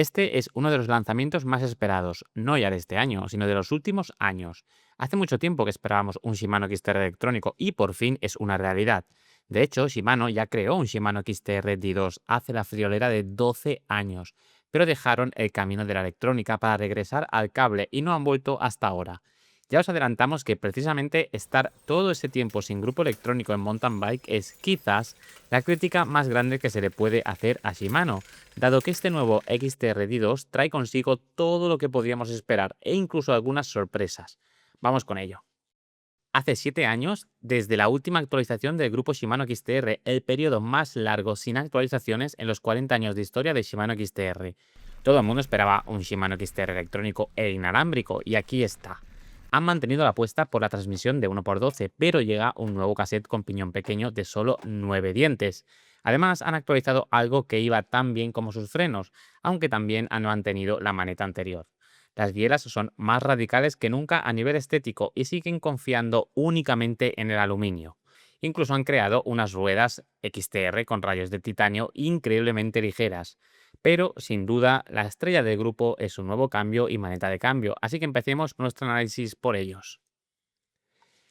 Este es uno de los lanzamientos más esperados, no ya de este año, sino de los últimos años. Hace mucho tiempo que esperábamos un Shimano XTR electrónico y por fin es una realidad. De hecho, Shimano ya creó un Shimano XTR D2 hace la friolera de 12 años, pero dejaron el camino de la electrónica para regresar al cable y no han vuelto hasta ahora. Ya os adelantamos que precisamente estar todo ese tiempo sin grupo electrónico en mountain bike es quizás la crítica más grande que se le puede hacer a Shimano, dado que este nuevo XTR-D2 trae consigo todo lo que podíamos esperar e incluso algunas sorpresas. Vamos con ello. Hace 7 años, desde la última actualización del grupo Shimano XTR, el periodo más largo sin actualizaciones en los 40 años de historia de Shimano XTR. Todo el mundo esperaba un Shimano XTR electrónico e inalámbrico, y aquí está. Han mantenido la apuesta por la transmisión de 1x12, pero llega un nuevo cassette con piñón pequeño de solo 9 dientes. Además, han actualizado algo que iba tan bien como sus frenos, aunque también han mantenido la maneta anterior. Las bielas son más radicales que nunca a nivel estético y siguen confiando únicamente en el aluminio. Incluso han creado unas ruedas XTR con rayos de titanio increíblemente ligeras. Pero, sin duda, la estrella del grupo es su nuevo cambio y maneta de cambio, así que empecemos nuestro análisis por ellos.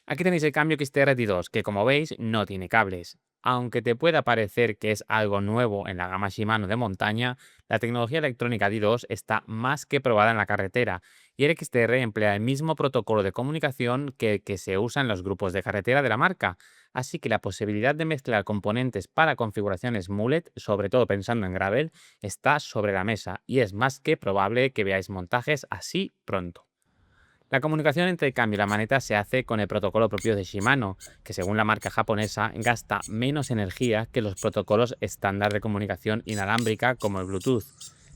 Aquí tenéis el cambio XTR-T2, que como veis no tiene cables. Aunque te pueda parecer que es algo nuevo en la gama Shimano de montaña, la tecnología electrónica D2 está más que probada en la carretera y el XTR emplea el mismo protocolo de comunicación que el que se usa en los grupos de carretera de la marca. Así que la posibilidad de mezclar componentes para configuraciones mullet, sobre todo pensando en gravel, está sobre la mesa y es más que probable que veáis montajes así pronto. La comunicación entre el cambio y la maneta se hace con el protocolo propio de Shimano, que según la marca japonesa gasta menos energía que los protocolos estándar de comunicación inalámbrica como el Bluetooth.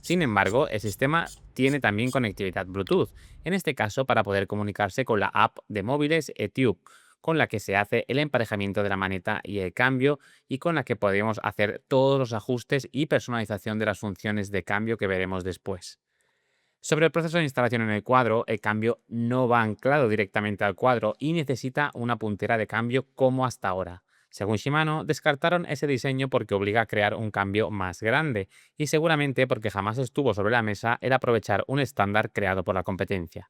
Sin embargo, el sistema tiene también conectividad Bluetooth, en este caso para poder comunicarse con la app de móviles eTube, con la que se hace el emparejamiento de la maneta y el cambio y con la que podemos hacer todos los ajustes y personalización de las funciones de cambio que veremos después. Sobre el proceso de instalación en el cuadro, el cambio no va anclado directamente al cuadro y necesita una puntera de cambio como hasta ahora. Según Shimano, descartaron ese diseño porque obliga a crear un cambio más grande y seguramente porque jamás estuvo sobre la mesa el aprovechar un estándar creado por la competencia.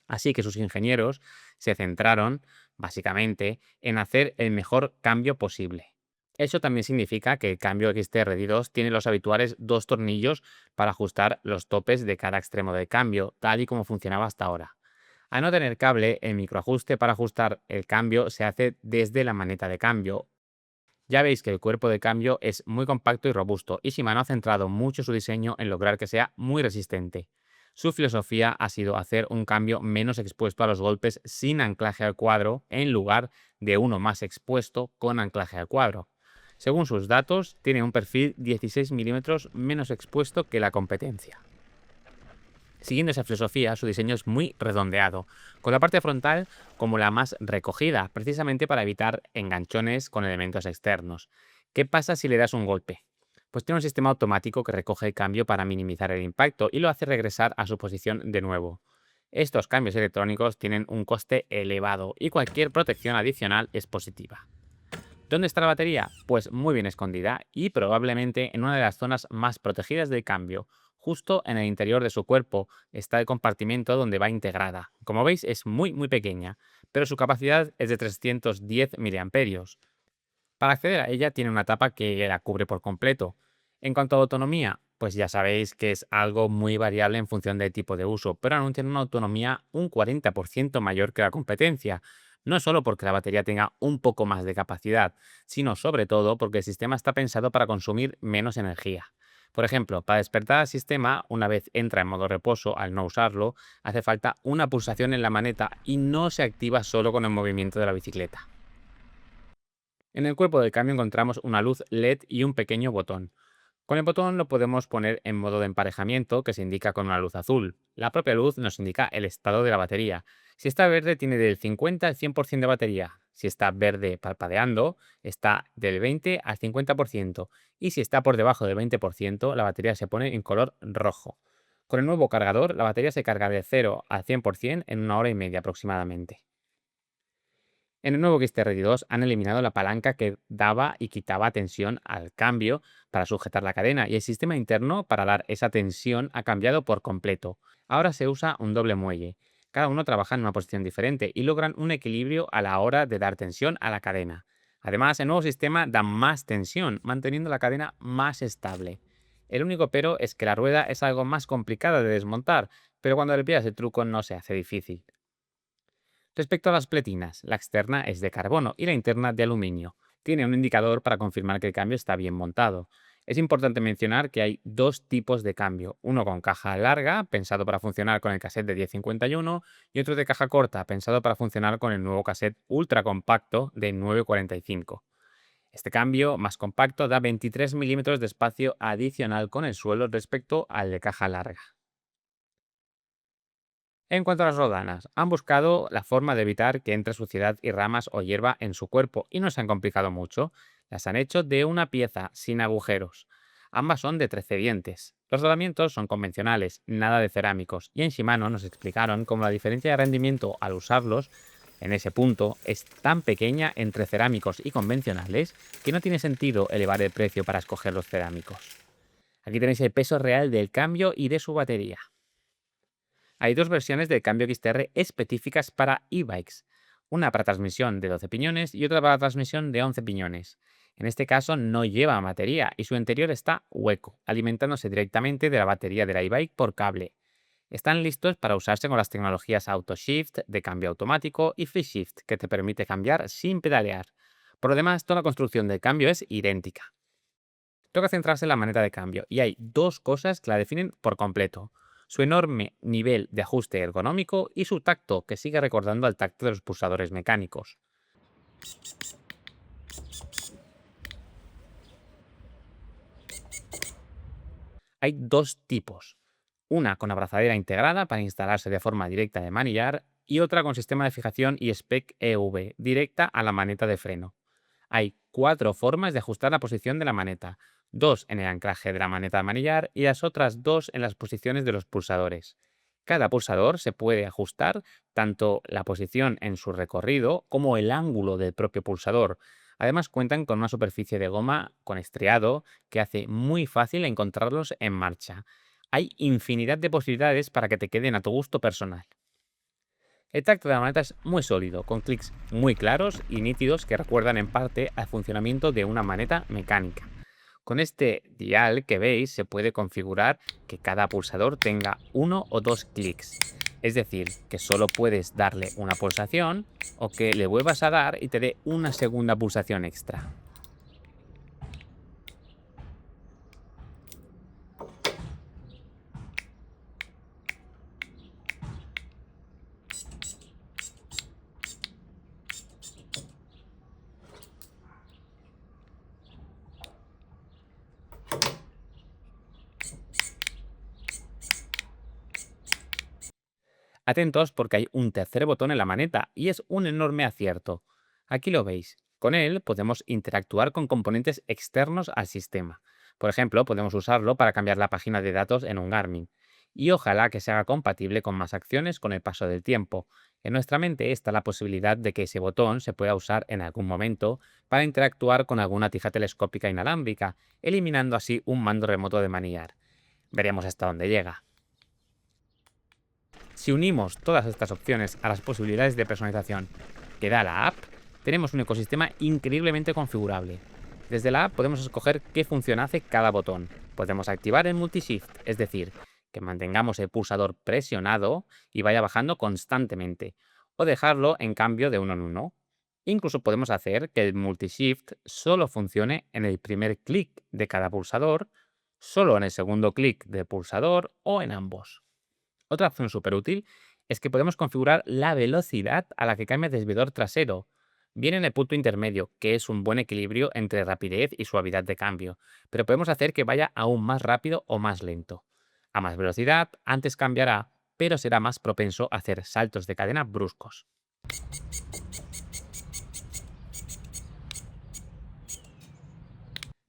Así que sus ingenieros se centraron, básicamente, en hacer el mejor cambio posible. Eso también significa que el cambio XT-RD2 tiene los habituales dos tornillos para ajustar los topes de cada extremo del cambio, tal y como funcionaba hasta ahora. Al no tener cable, el microajuste para ajustar el cambio se hace desde la maneta de cambio. Ya veis que el cuerpo de cambio es muy compacto y robusto, y Shimano ha centrado mucho su diseño en lograr que sea muy resistente. Su filosofía ha sido hacer un cambio menos expuesto a los golpes sin anclaje al cuadro, en lugar de uno más expuesto con anclaje al cuadro. Según sus datos, tiene un perfil 16 milímetros menos expuesto que la competencia. Siguiendo esa filosofía, su diseño es muy redondeado, con la parte frontal como la más recogida, precisamente para evitar enganchones con elementos externos. ¿Qué pasa si le das un golpe? Pues tiene un sistema automático que recoge el cambio para minimizar el impacto y lo hace regresar a su posición de nuevo. Estos cambios electrónicos tienen un coste elevado y cualquier protección adicional es positiva. ¿Dónde está la batería? Pues muy bien escondida y probablemente en una de las zonas más protegidas del cambio. Justo en el interior de su cuerpo está el compartimento donde va integrada. Como veis es muy pequeña, pero su capacidad es de 310 miliamperios. Para acceder a ella tiene una tapa que la cubre por completo. En cuanto a autonomía, pues ya sabéis que es algo muy variable en función del tipo de uso, pero anuncian una autonomía un 40% mayor que la competencia. No solo porque la batería tenga un poco más de capacidad, sino sobre todo porque el sistema está pensado para consumir menos energía. Por ejemplo, para despertar al sistema, una vez entra en modo reposo al no usarlo, hace falta una pulsación en la maneta y no se activa solo con el movimiento de la bicicleta. En el cuerpo del cambio encontramos una luz LED y un pequeño botón. Con el botón lo podemos poner en modo de emparejamiento, que se indica con una luz azul. La propia luz nos indica el estado de la batería. Si está verde, tiene del 50 al 100% de batería. Si está verde parpadeando, está del 20 al 50%. Y si está por debajo del 20%, la batería se pone en color rojo. Con el nuevo cargador, la batería se carga de 0 al 100% en una hora y media aproximadamente. En el nuevo XTR2 han eliminado la palanca que daba y quitaba tensión al cambio para sujetar la cadena y el sistema interno para dar esa tensión ha cambiado por completo. Ahora se usa un doble muelle. Cada uno trabaja en una posición diferente y logran un equilibrio a la hora de dar tensión a la cadena. Además, el nuevo sistema da más tensión, manteniendo la cadena más estable. El único pero es que la rueda es algo más complicada de desmontar, pero cuando le pillas el truco no se hace difícil. Respecto a las pletinas, la externa es de carbono y la interna de aluminio. Tiene un indicador para confirmar que el cambio está bien montado. Es importante mencionar que hay dos tipos de cambio, uno con caja larga, pensado para funcionar con el cassette de 1051, y otro de caja corta, pensado para funcionar con el nuevo cassette ultra compacto de 945. Este cambio más compacto da 23 milímetros de espacio adicional con el suelo respecto al de caja larga. En cuanto a las rodanas, han buscado la forma de evitar que entre suciedad y ramas o hierba en su cuerpo y no se han complicado mucho. Las han hecho de una pieza, sin agujeros. Ambas son de 13 dientes. Los rodamientos son convencionales, nada de cerámicos, y en Shimano nos explicaron cómo la diferencia de rendimiento al usarlos en ese punto es tan pequeña entre cerámicos y convencionales que no tiene sentido elevar el precio para escoger los cerámicos. Aquí tenéis el peso real del cambio y de su batería. Hay dos versiones del cambio XTR específicas para e-bikes, una para transmisión de 12 piñones y otra para transmisión de 11 piñones. En este caso no lleva batería y su interior está hueco, alimentándose directamente de la batería del e-bike por cable. Están listos para usarse con las tecnologías AutoShift de cambio automático y FreeShift que te permite cambiar sin pedalear. Por lo demás, toda la construcción del cambio es idéntica. Toca centrarse en la maneta de cambio, y hay dos cosas que la definen por completo: su enorme nivel de ajuste ergonómico y su tacto, que sigue recordando al tacto de los pulsadores mecánicos. Hay dos tipos: una con abrazadera integrada para instalarse de forma directa de manillar y otra con sistema de fijación y spec EV directa a la maneta de freno. Hay cuatro formas de ajustar la posición de la maneta, dos en el anclaje de la maneta de manillar y las otras dos en las posiciones de los pulsadores. Cada pulsador se puede ajustar tanto la posición en su recorrido como el ángulo del propio pulsador. Además cuentan con una superficie de goma con estriado que hace muy fácil encontrarlos en marcha. Hay infinidad de posibilidades para que te queden a tu gusto personal. El tacto de la maneta es muy sólido, con clics muy claros y nítidos que recuerdan en parte al funcionamiento de una maneta mecánica. Con este dial que veis se puede configurar que cada pulsador tenga uno o dos clics. Es decir, que solo puedes darle una pulsación o que le vuelvas a dar y te dé una segunda pulsación extra. Atentos porque hay un tercer botón en la maneta y es un enorme acierto. Aquí lo veis. Con él podemos interactuar con componentes externos al sistema. Por ejemplo, podemos usarlo para cambiar la página de datos en un Garmin. Y ojalá que se haga compatible con más acciones con el paso del tiempo. En nuestra mente está la posibilidad de que ese botón se pueda usar en algún momento para interactuar con alguna tija telescópica inalámbrica, eliminando así un mando remoto de manillar. Veremos hasta dónde llega. Si unimos todas estas opciones a las posibilidades de personalización que da la app, tenemos un ecosistema increíblemente configurable. Desde la app podemos escoger qué función hace cada botón. Podemos activar el multishift, es decir, que mantengamos el pulsador presionado y vaya bajando constantemente, o dejarlo en cambio de uno en uno. Incluso podemos hacer que el multishift solo funcione en el primer clic de cada pulsador, solo en el segundo clic del pulsador o en ambos. Otra opción súper útil es que podemos configurar la velocidad a la que cambia el desviador trasero. Viene en el punto intermedio, que es un buen equilibrio entre rapidez y suavidad de cambio, pero podemos hacer que vaya aún más rápido o más lento. A más velocidad, antes cambiará, pero será más propenso a hacer saltos de cadena bruscos.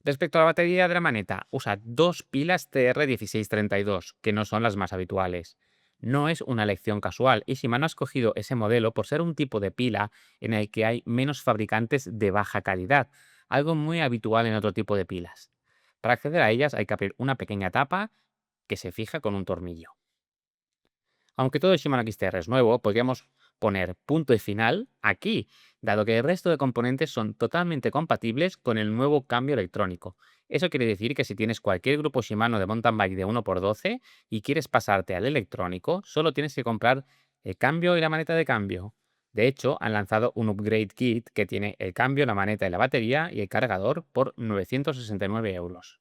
Respecto a la batería de la maneta, usa dos pilas TR1632, que no son las más habituales. No es una elección casual y Shimano ha escogido ese modelo por ser un tipo de pila en el que hay menos fabricantes de baja calidad, algo muy habitual en otro tipo de pilas. Para acceder a ellas hay que abrir una pequeña tapa que se fija con un tornillo. Aunque todo el Shimano XTR es nuevo, podríamos poner punto y final aquí, dado que el resto de componentes son totalmente compatibles con el nuevo cambio electrónico. Eso quiere decir que si tienes cualquier grupo Shimano de mountain bike de 1x12 y quieres pasarte al electrónico, solo tienes que comprar el cambio y la maneta de cambio. De hecho, han lanzado un upgrade kit que tiene el cambio, la maneta y la batería y el cargador por 969 euros.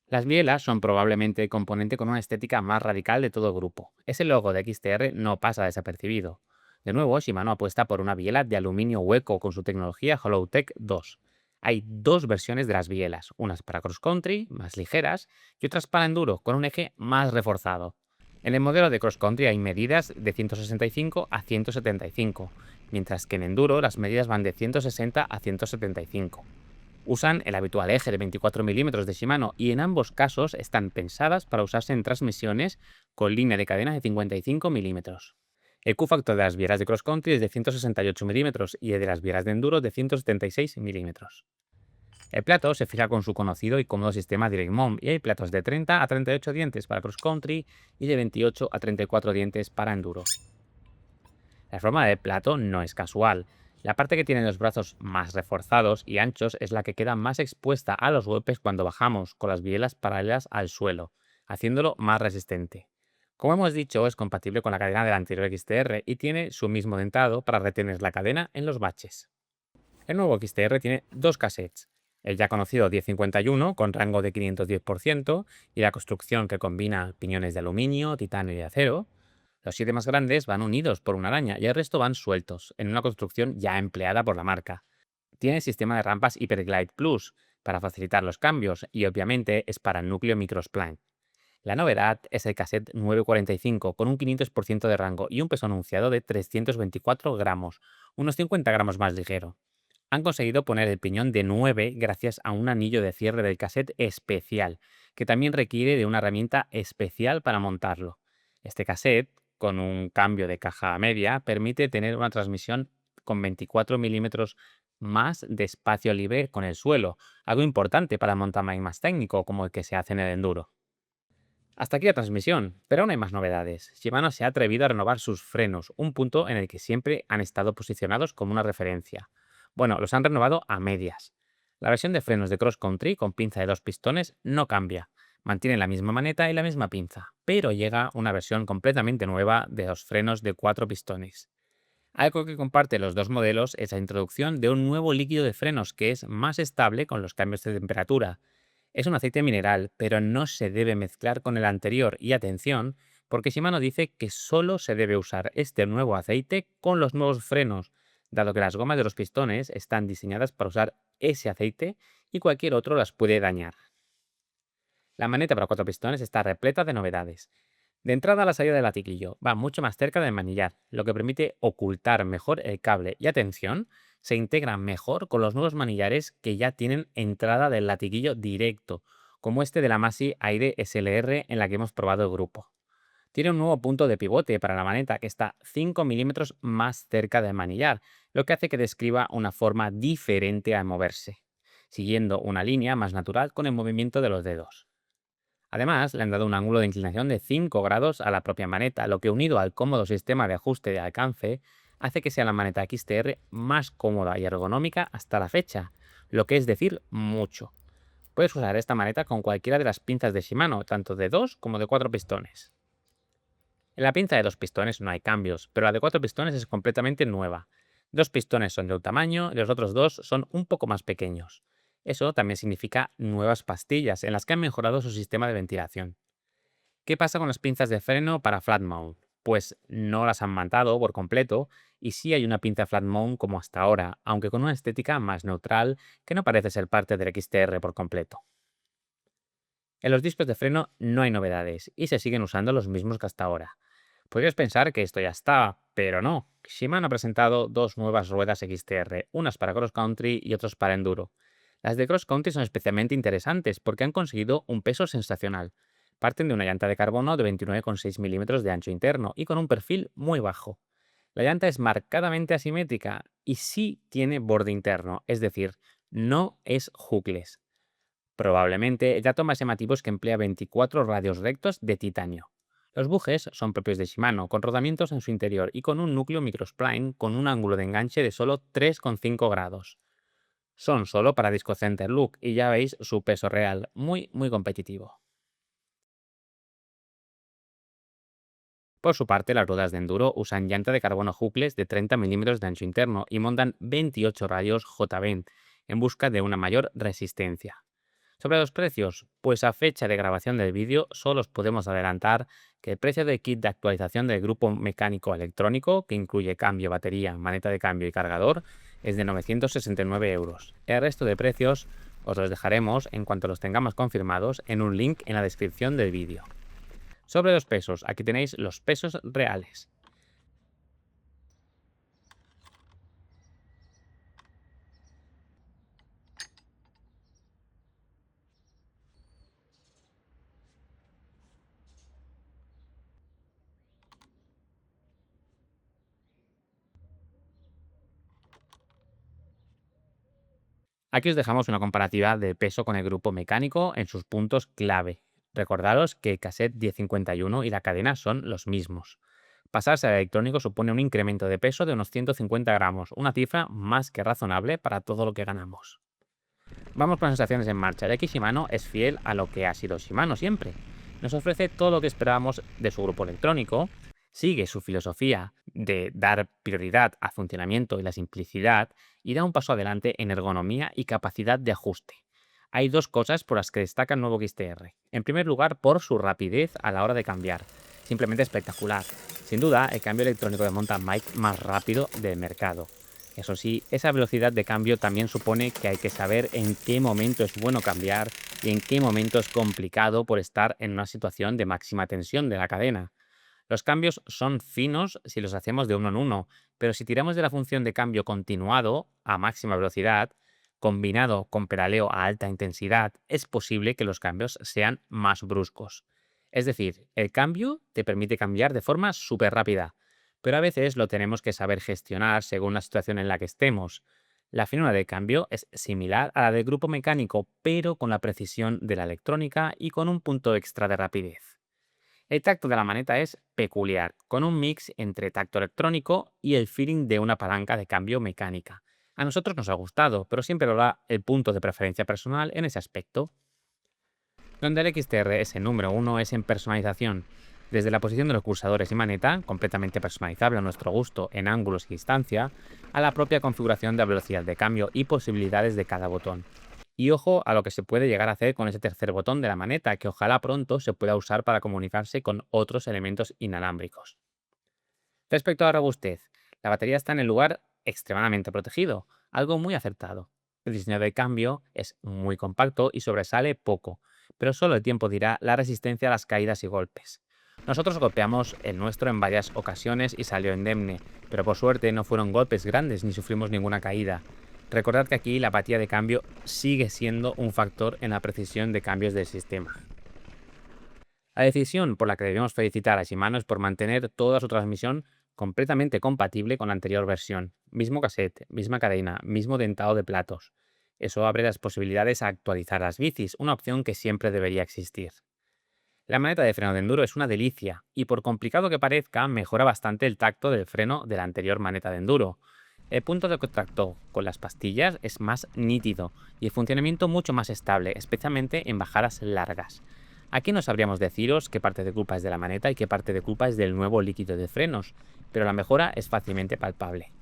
Las bielas son probablemente el componente con una estética más radical de todo el grupo. Ese logo de XTR no pasa desapercibido. De nuevo, Shimano apuesta por una biela de aluminio hueco con su tecnología HollowTech 2. Hay dos versiones de las bielas, unas para cross country, más ligeras, y otras para enduro, con un eje más reforzado. En el modelo de cross country hay medidas de 165 a 175, mientras que en enduro las medidas van de 160 a 175. Usan el habitual eje de 24 milímetros de Shimano y en ambos casos están pensadas para usarse en transmisiones con línea de cadena de 55 milímetros. El Q-factor de las bielas de cross country es de 168 milímetros y el de las bielas de enduro de 176 milímetros. El plato se fija con su conocido y cómodo sistema Direct Mount y hay platos de 30 a 38 dientes para cross country y de 28 a 34 dientes para enduro. La forma del plato no es casual. La parte que tiene los brazos más reforzados y anchos es la que queda más expuesta a los golpes cuando bajamos, con las bielas paralelas al suelo, haciéndolo más resistente. Como hemos dicho, es compatible con la cadena del anterior XTR y tiene su mismo dentado para retener la cadena en los baches. El nuevo XTR tiene dos cassettes, el ya conocido 1051 con rango de 510% y la construcción que combina piñones de aluminio, titanio y acero. Los 7 más grandes van unidos por una araña y el resto van sueltos, en una construcción ya empleada por la marca. Tiene sistema de rampas Hyperglide Plus para facilitar los cambios y obviamente es para el núcleo Microspline. La novedad es el cassette 945 con un 500% de rango y un peso anunciado de 324 gramos, unos 50 gramos más ligero. Han conseguido poner el piñón de 9 gracias a un anillo de cierre del cassette especial, que también requiere de una herramienta especial para montarlo. Este cassette, con un cambio de caja media, permite tener una transmisión con 24 milímetros más de espacio libre con el suelo, algo importante para mountain bike más técnico como el que se hace en el enduro. Hasta aquí la transmisión, pero aún hay más novedades. Shimano se ha atrevido a renovar sus frenos, un punto en el que siempre han estado posicionados como una referencia. Bueno, los han renovado a medias. La versión de frenos de cross country con pinza de dos pistones no cambia. Mantiene la misma maneta y la misma pinza, pero llega una versión completamente nueva de los frenos de cuatro pistones. Algo que comparte los dos modelos es la introducción de un nuevo líquido de frenos que es más estable con los cambios de temperatura. Es un aceite mineral, pero no se debe mezclar con el anterior y atención, porque Shimano dice que solo se debe usar este nuevo aceite con los nuevos frenos, dado que las gomas de los pistones están diseñadas para usar ese aceite y cualquier otro las puede dañar. La maneta para cuatro pistones está repleta de novedades. De entrada a la salida del latiguillo, va mucho más cerca del manillar, lo que permite ocultar mejor el cable y atención, se integra mejor con los nuevos manillares que ya tienen entrada del latiguillo directo, como este de la Masi Aire SLR en la que hemos probado el grupo. Tiene un nuevo punto de pivote para la maneta que está 5 milímetros más cerca del manillar, lo que hace que describa una forma diferente al moverse, siguiendo una línea más natural con el movimiento de los dedos. Además, le han dado un ángulo de inclinación de 5 grados a la propia maneta, lo que unido al cómodo sistema de ajuste de alcance, hace que sea la maneta XTR más cómoda y ergonómica hasta la fecha, lo que es decir mucho. Puedes usar esta maneta con cualquiera de las pinzas de Shimano, tanto de 2 como de 4 pistones. En la pinza de 2 pistones no hay cambios, pero la de 4 pistones es completamente nueva. 2 pistones son de un tamaño y los otros dos son un poco más pequeños. Eso también significa nuevas pastillas en las que han mejorado su sistema de ventilación. ¿Qué pasa con las pinzas de freno para flat mount? Pues no las han mantado por completo y sí hay una pinza flat mount como hasta ahora, aunque con una estética más neutral que no parece ser parte del XTR por completo. En los discos de freno no hay novedades y se siguen usando los mismos que hasta ahora. Podrías pensar que esto ya está, pero no. Shimano ha presentado dos nuevas ruedas XTR, unas para cross country y otras para enduro. Las de cross country son especialmente interesantes porque han conseguido un peso sensacional. Parten de una llanta de carbono de 29,6 milímetros de ancho interno y con un perfil muy bajo. La llanta es marcadamente asimétrica y sí tiene borde interno, es decir, no es hookless. Probablemente el dato más llamativo es que emplea 24 radios rectos de titanio. Los bujes son propios de Shimano, con rodamientos en su interior y con un núcleo microspline con un ángulo de enganche de solo 3,5 grados. Son solo para Disco Center Look y ya veis su peso real, muy competitivo. Por su parte, las ruedas de enduro usan llanta de carbono hookless de 30 milímetros de ancho interno y montan 28 radios J20 en busca de una mayor resistencia. Sobre los precios, pues a fecha de grabación del vídeo solo os podemos adelantar que el precio del kit de actualización del grupo mecánico electrónico, que incluye cambio, batería, maneta de cambio y cargador, es de 969 euros. El resto de precios os los dejaremos en cuanto los tengamos confirmados en un link en la descripción del vídeo. Sobre los pesos, aquí tenéis los pesos reales. Aquí os dejamos una comparativa de peso con el grupo mecánico en sus puntos clave. Recordaros que el cassette 1051 y la cadena son los mismos. Pasarse al electrónico supone un incremento de peso de unos 150 gramos, una cifra más que razonable para todo lo que ganamos. Vamos con las sensaciones en marcha, ya que Shimano es fiel a lo que ha sido Shimano siempre. Nos ofrece todo lo que esperábamos de su grupo electrónico, sigue su filosofía de dar prioridad al funcionamiento y la simplicidad y da un paso adelante en ergonomía y capacidad de ajuste. Hay dos cosas por las que destaca el nuevo XTR. En primer lugar, por su rapidez a la hora de cambiar. Simplemente espectacular. Sin duda, el cambio electrónico de mountain bike más rápido del mercado. Eso sí, esa velocidad de cambio también supone que hay que saber en qué momento es bueno cambiar y en qué momento es complicado por estar en una situación de máxima tensión de la cadena. Los cambios son finos si los hacemos de uno en uno, pero si tiramos de la función de cambio continuado a máxima velocidad, combinado con pedaleo a alta intensidad, es posible que los cambios sean más bruscos. Es decir, el cambio te permite cambiar de forma súper rápida, pero a veces lo tenemos que saber gestionar según la situación en la que estemos. La finura de cambio es similar a la del grupo mecánico, pero con la precisión de la electrónica y con un punto extra de rapidez. El tacto de la maneta es peculiar, con un mix entre tacto electrónico y el feeling de una palanca de cambio mecánica. A nosotros nos ha gustado, pero siempre lo da el punto de preferencia personal en ese aspecto. Donde el XTR es el número uno es en personalización. Desde la posición de los pulsadores y maneta, completamente personalizable a nuestro gusto en ángulos y distancia, a la propia configuración de velocidad de cambio y posibilidades de cada botón. Y ojo a lo que se puede llegar a hacer con ese tercer botón de la maneta, que ojalá pronto se pueda usar para comunicarse con otros elementos inalámbricos. Respecto a la robustez, la batería está en el lugar extremadamente protegido, algo muy acertado. El diseño de cambio es muy compacto y sobresale poco, pero solo el tiempo dirá la resistencia a las caídas y golpes. Nosotros golpeamos el nuestro en varias ocasiones y salió indemne, pero por suerte no fueron golpes grandes ni sufrimos ninguna caída. Recordad que aquí la apatía de cambio sigue siendo un factor en la precisión de cambios del sistema. La decisión por la que debemos felicitar a Shimano es por mantener toda su transmisión completamente compatible con la anterior versión. Mismo cassette, misma cadena, mismo dentado de platos. Eso abre las posibilidades a actualizar las bicis, una opción que siempre debería existir. La maneta de freno de enduro es una delicia y por complicado que parezca, mejora bastante el tacto del freno de la anterior maneta de enduro. El punto de contacto con las pastillas es más nítido y el funcionamiento mucho más estable, especialmente en bajadas largas. Aquí no sabríamos deciros qué parte de culpa es de la maneta y qué parte de culpa es del nuevo líquido de frenos, pero la mejora es fácilmente palpable.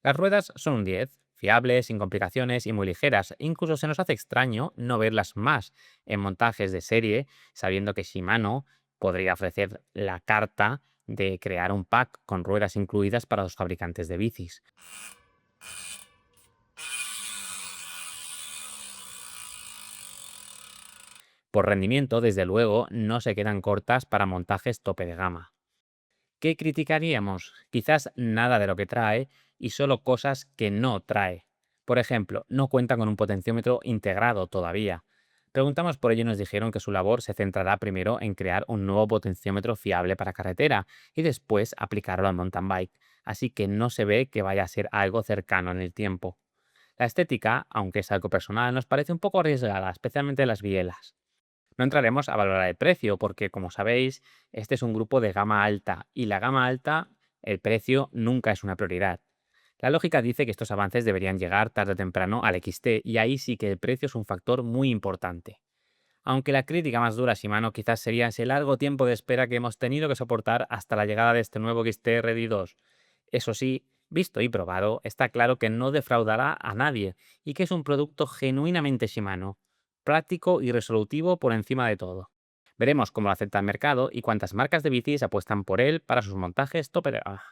Las ruedas son un 10, fiables, sin complicaciones y muy ligeras. Incluso se nos hace extraño no verlas más en montajes de serie, sabiendo que Shimano podría ofrecer la carta de crear un pack con ruedas incluidas para los fabricantes de bicis. Por rendimiento, desde luego, no se quedan cortas para montajes tope de gama. ¿Qué criticaríamos? Quizás nada de lo que trae y solo cosas que no trae. Por ejemplo, no cuenta con un potenciómetro integrado todavía. Preguntamos por ello y nos dijeron que su labor se centrará primero en crear un nuevo potenciómetro fiable para carretera y después aplicarlo al mountain bike, así que no se ve que vaya a ser algo cercano en el tiempo. La estética, aunque es algo personal, nos parece un poco arriesgada, especialmente las bielas. No entraremos a valorar el precio, porque como sabéis, este es un grupo de gama alta y la gama alta, el precio nunca es una prioridad. La lógica dice que estos avances deberían llegar tarde o temprano al XT y ahí sí que el precio es un factor muy importante. Aunque la crítica más dura a Shimano quizás sería ese largo tiempo de espera que hemos tenido que soportar hasta la llegada de este nuevo XT RD2. Eso sí, visto y probado, está claro que no defraudará a nadie y que es un producto genuinamente Shimano, práctico y resolutivo por encima de todo. Veremos cómo lo acepta el mercado y cuántas marcas de bicis apuestan por él para sus montajes tope de gama.